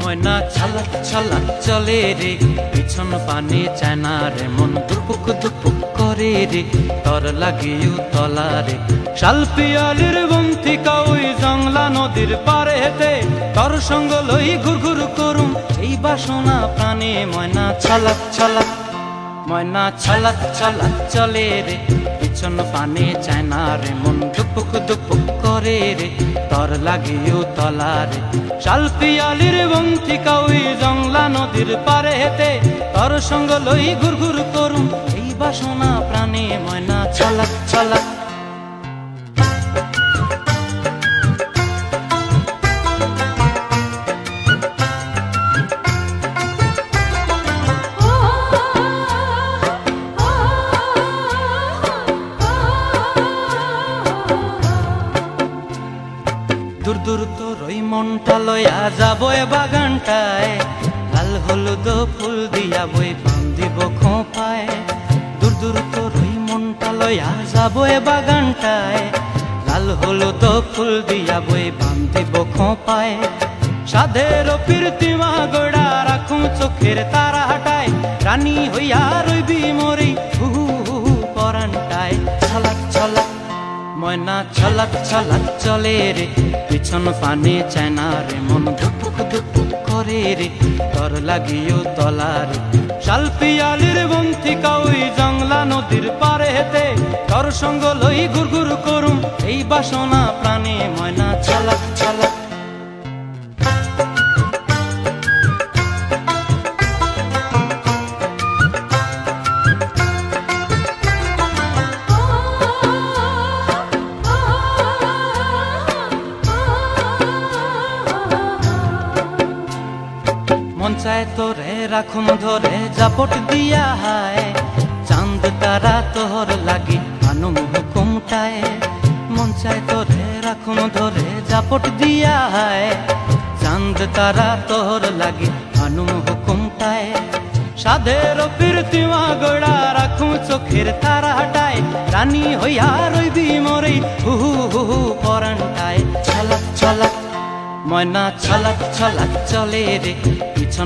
ময়না ছলক ছলক চলে রে, পিছন পানে চায় না রে, মন দুপুক দুপুক করে রে, তর লাগিও তলা রে। শাল পিয়ালির বন্থিকা ওই জংলা নদীর পারে হেতে, তর সঙ্গ লই ঘুর ঘুর করুম এই বাসনা প্রাণে। ময়না ছলক ছলক, ময়না ছলক ছলক চলে রে, পিছন পানে চায় না রে, মন দুপুক দুপুক করে রে, তর লাগিও তলা রে। শাল পিয়ালির বন্থিকা ওই জংলা নদীর পারে হেতে, তর সঙ্গ লই ঘুর ঘুর করুম এই বাসনা প্রাণে। ময়না ছলক ছলক। দূর দূর তোর ওই মনটা লয়া যাবো এ বাগানটায়, লাল হলুদ ফুল দিয়া বই বান্ধিব খোঁপায়। দূর দূর তোর ওই মনটা লয়া যাবো এ বাগানটায়, লাল হলুদ ফুল দিয়া বই বান্ধিব খোঁপায়। সাধের প্রীতিমা গোড়া রাখুম চোখের তারা হাটায়, রানী হইয়া রইবি মরি হু হু পরানটায়। ছলক ছলক, ময়না ছলক ছলক চলে রে, পিছন পানে চায় না রে, মন দুপুক দুপুক করে রে, তর লাগিও তলা রে। শাল পিয়ালির বন্থিকা ওই জংলা নদীর পারে হেতে, তর সঙ্গ লই ঘুর ঘুর করুম এই বাসনা প্রাণে। ময়না ছলক ছলক। মন চায় তোরে রাখুম ধরে জাপট দিয়া হায়, চাঁদ তারা তোর লাগি আনুম হুকুমটায়। মন চায় তোরে রাখুম ধরে জাপট দিয়া হায়, চাঁদ তারা তোর লাগি আনুম হুকুমটায়। সাধের প্রীতিমা গোড়া রাখুম চোখের তারা হাটায়, রানী হইয়া রইবি মরে হু হু পরানটায়। ছলক ছলক, ময়না ছলক ছলক চলে রে, পিছন